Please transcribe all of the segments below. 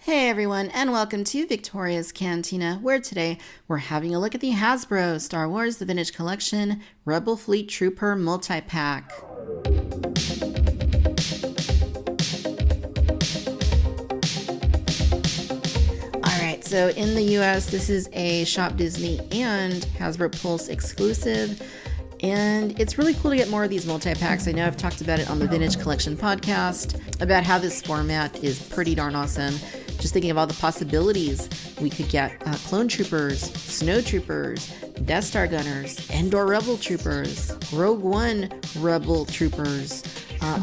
Hey everyone, and welcome to Victoria's Cantina, where today we're having a look at the Hasbro Star Wars The Vintage Collection Rebel Fleet Trooper Multi-Pack. Alright, so in the US, this is a Shop Disney and Hasbro Pulse exclusive. And it's really cool to get more of these multi-packs. I know I've talked about it on the Vintage Collection podcast, about how this format is pretty darn awesome. Just thinking of all the possibilities we could get. Clone Troopers, Snow Troopers, Death Star Gunners, Endor Rebel Troopers, Rogue One Rebel Troopers.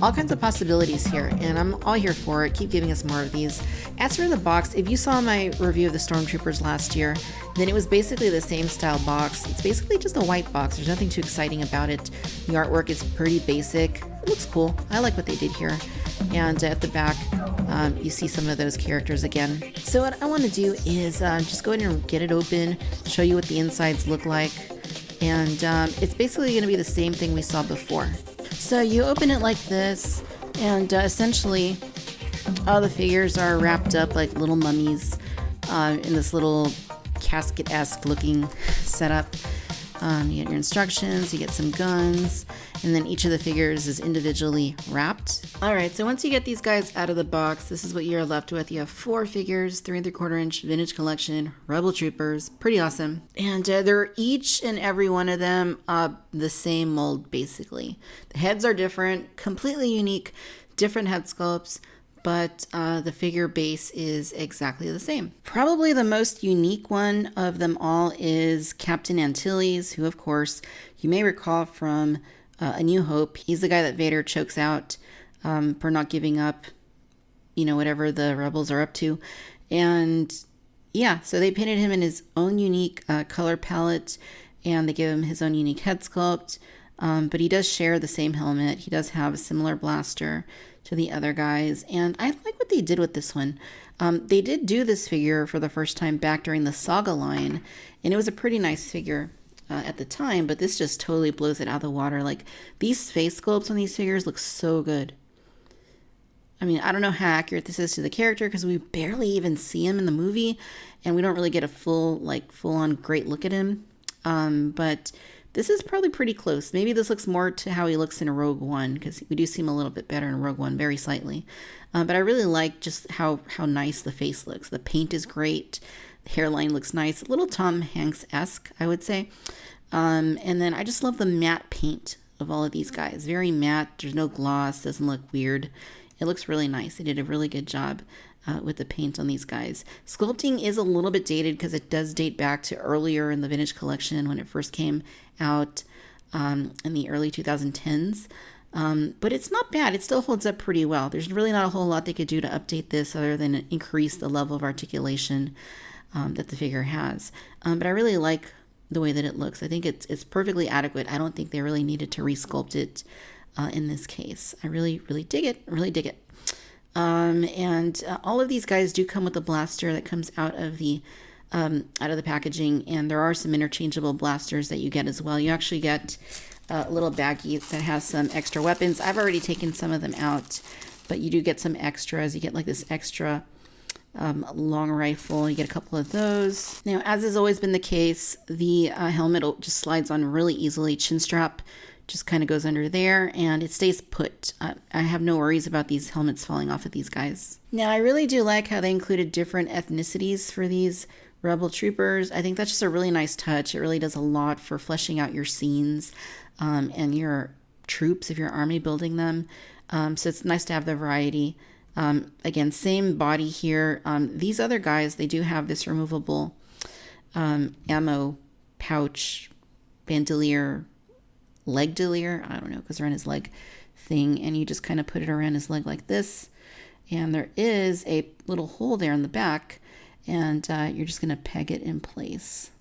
All kinds of possibilities here, and I'm all here for it. Keep giving us more of these. As for the box, if you saw my review of the Stormtroopers last year, then it was basically the same style box. It's basically just a white box. There's nothing too exciting about it. The artwork is pretty basic. It looks cool. I like what they did here. And at the back, you see some of those characters again. So what I want to do is just go ahead and get it open, show you what the insides look like. And it's basically going to be the same thing we saw before. So you open it like this, and essentially all the figures are wrapped up like little mummies in this little casket-esque looking setup. You get your instructions, you get some guns, and then each of the figures is individually wrapped. Alright, so once you get these guys out of the box, this is what you're left with. You have 4 figures, 3 3/4 inch Vintage Collection, Rebel Troopers, pretty awesome. And they're each and every one of them the same mold, basically. The heads are different, completely unique, different head sculpts, but the figure base is exactly the same. Probably the most unique one of them all is Captain Antilles, who of course you may recall from A New Hope. He's the guy that Vader chokes out for not giving up, whatever the rebels are up to. And yeah, so they painted him in his own unique color palette, and they give him his own unique head sculpt. But he does share the same helmet. He does have a similar blaster to the other guys, and I like what they did with this one. They did do this figure for the first time back during the Saga line, and it was a pretty nice figure at the time, but this just totally blows it out of the water. Like, these face sculpts on these figures look so good. I mean, I don't know how accurate this is to the character because we barely even see him in the movie, and we don't really get a full-on great look at him. But this is probably pretty close. Maybe this looks more to how he looks in Rogue One, because we do see him a little bit better in Rogue One, very slightly. But I really like just how nice the face looks. The paint is great. The hairline looks nice. A little Tom Hanks-esque, I would say. And then I just love the matte paint of all of these guys. Very matte. There's no gloss. Doesn't look weird. It looks really nice. They did a really good job with the paint on these guys. Sculpting is a little bit dated because it does date back to earlier in the Vintage Collection when it first came out in the early 2010s. But it's not bad. It still holds up pretty well. There's really not a whole lot they could do to update this other than increase the level of articulation that the figure has. But I really like the way that it looks. I think it's perfectly adequate. I don't think they really needed to resculpt it in this case. I really, really dig it. Really dig it. And all of these guys do come with a blaster that comes out of the packaging, and there are some interchangeable blasters that you get as well. You actually get a little baggie that has some extra weapons. I've already taken some of them out, but you do get some extras. You get like this extra long rifle. You get a couple of those. Now, as has always been the case, the helmet just slides on really easily. Chin strap just kind of goes under there, and it stays put. I have no worries about these helmets falling off of these guys. Now, I really do like how they included different ethnicities for these Rebel Troopers. I think that's just a really nice touch. It really does a lot for fleshing out your scenes and your troops if you're army building them. So it's nice to have the variety. Again, same body here. These other guys, they do have this removable ammo pouch, bandolier, leg delier, I don't know, because they're on his leg thing, and you just kind of put it around his leg like this, and there is a little hole there in the back, and you're just going to peg it in place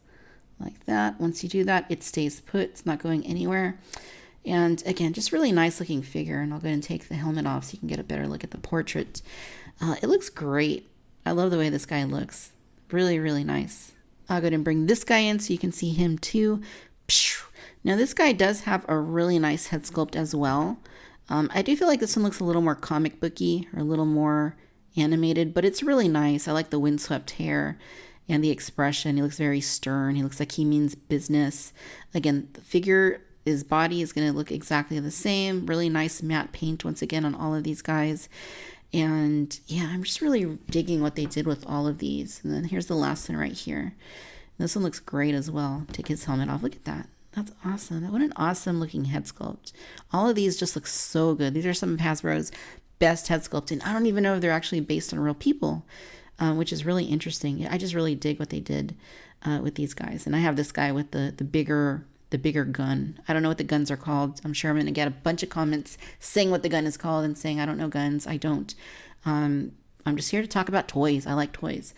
like that. Once you do that, it stays put. It's not going anywhere. And again, just really nice looking figure, and I'll go ahead and take the helmet off so you can get a better look at the portrait. It looks great. I love the way this guy looks. Really, really nice. I'll go ahead and bring this guy in so you can see him too. Now, this guy does have a really nice head sculpt as well. I do feel like this one looks a little more comic booky, or a little more animated, but it's really nice. I like the windswept hair and the expression. He looks very stern. He looks like he means business. Again, the figure, his body is going to look exactly the same. Really nice matte paint once again on all of these guys. And yeah, I'm just really digging what they did with all of these. And then here's the last one right here. This one looks great as well. Take his helmet off. Look at that. That's awesome. What an awesome looking head sculpt. All of these just look so good. These are some of Hasbro's best head sculpting. I don't even know if they're actually based on real people, which is really interesting. I just really dig what they did with these guys. And I have this guy with the bigger gun. I don't know what the guns are called. I'm sure I'm going to get a bunch of comments saying what the gun is called and saying I don't know guns. I don't. I'm just here to talk about toys. I like toys.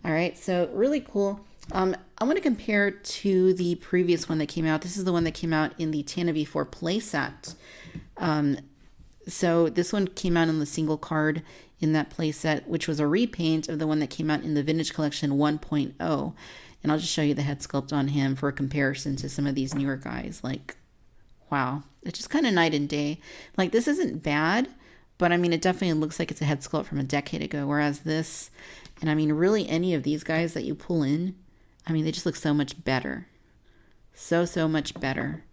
All right, so really cool. I want to compare to the previous one that came out. This is the one that came out in the Tana V4 playset. So this one came out in the single card in that playset, which was a repaint of the one that came out in the Vintage Collection 1.0. And I'll just show you the head sculpt on him for a comparison to some of these newer guys. Like, wow, it's just kind of night and day. Like, this isn't bad, but I mean, it definitely looks like it's a head sculpt from a decade ago. Whereas this, and I mean, really any of these guys that you pull in, I mean, they just look so much better. So much better.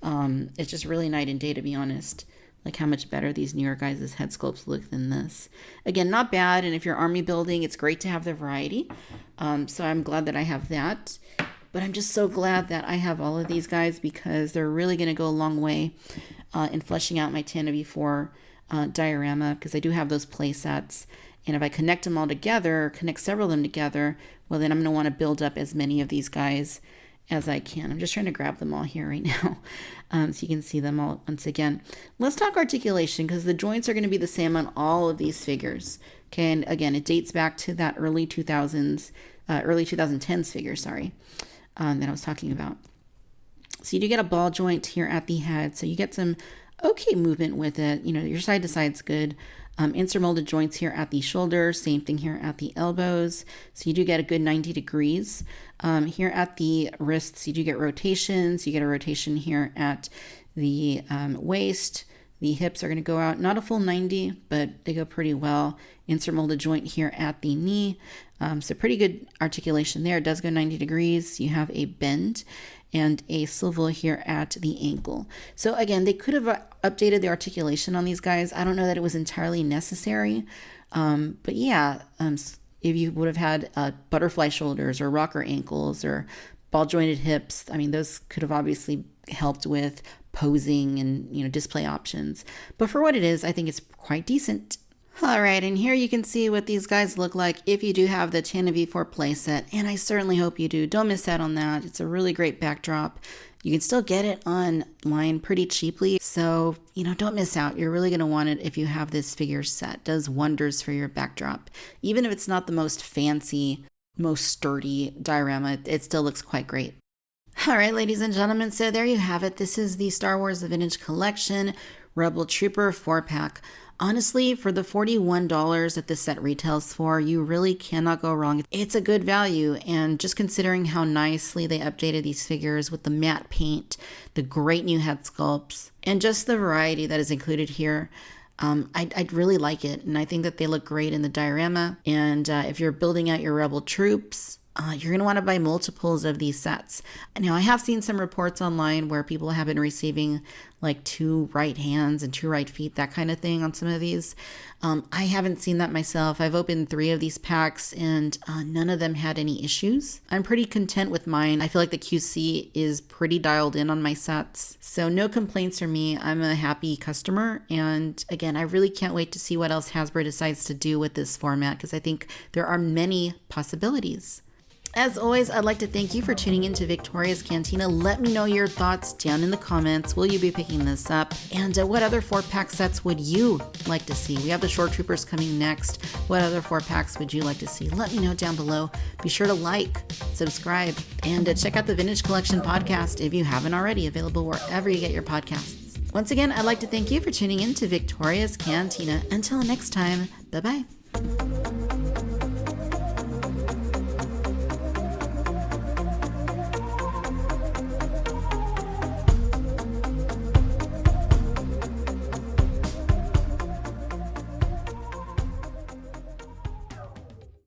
It's just really night and day, to be honest. Like how much better these newer guys' head sculpts look than this. Again, not bad. And if you're army building, it's great to have the variety. So I'm glad that I have that. But I'm just so glad that I have all of these guys because they're really going to go a long way in fleshing out my Tana V4 diorama, because I do have those play sets. And if I connect them all together, connect several of them together, well, then I'm going to want to build up as many of these guys as I can. I'm just trying to grab them all here right now so you can see them all once again. Let's talk articulation, because the joints are going to be the same on all of these figures. Okay, and again, it dates back to that early 2010s figure, sorry, that I was talking about. So you do get a ball joint here at the head, so you get some okay movement with it. You know, your side to side's good. Insert molded joints here at the shoulder, same thing here at the elbows. So you do get a good 90 degrees. Here at the wrists, you do get rotations. You get a rotation here at the waist. The hips are going to go out, not a full 90, but they go pretty well. Insert molded joint here at the knee. So pretty good articulation there. It does go 90 degrees. You have a bend and a swivel here at the ankle. So again, they could have updated the articulation on these guys. I don't know that it was entirely necessary. But yeah, if you would have had butterfly shoulders or rocker ankles or ball jointed hips, I mean, those could have obviously helped with posing and, you know, display options. But for what it is, I think it's quite decent. All right, and here you can see what these guys look like if you do have the Tana V4 playset, and I certainly hope you do. Don't miss out on that. It's a really great backdrop. You can still get it online pretty cheaply, so, you know, don't miss out. You're really going to want it if you have this figure set. It does wonders for your backdrop. Even if it's not the most fancy, most sturdy diorama, it still looks quite great. All right, ladies and gentlemen, so there you have it. This is the Star Wars The Vintage Collection Rebel Trooper 4-pack. Honestly, for the $41 that this set retails for, you really cannot go wrong. It's a good value, and just considering how nicely they updated these figures with the matte paint, the great new head sculpts, and just the variety that is included here, I'd really like it, and I think that they look great in the diorama. And if you're building out your Rebel troops, you're going to want to buy multiples of these sets. Now, I have seen some reports online where people have been receiving like 2 right hands and 2 right feet, that kind of thing on some of these. I haven't seen that myself. I've opened 3 of these packs and none of them had any issues. I'm pretty content with mine. I feel like the QC is pretty dialed in on my sets. So no complaints from me. I'm a happy customer. And again, I really can't wait to see what else Hasbro decides to do with this format, because I think there are many possibilities. As always, I'd like to thank you for tuning in to Victoria's Cantina. Let me know your thoughts down in the comments. Will you be picking this up? And what other 4-pack sets would you like to see? We have the Shore Troopers coming next. What other 4-packs would you like to see? Let me know down below. Be sure to like, subscribe, and check out the Vintage Collection podcast if you haven't already, available wherever you get your podcasts. Once again, I'd like to thank you for tuning in to Victoria's Cantina. Until next time, bye-bye.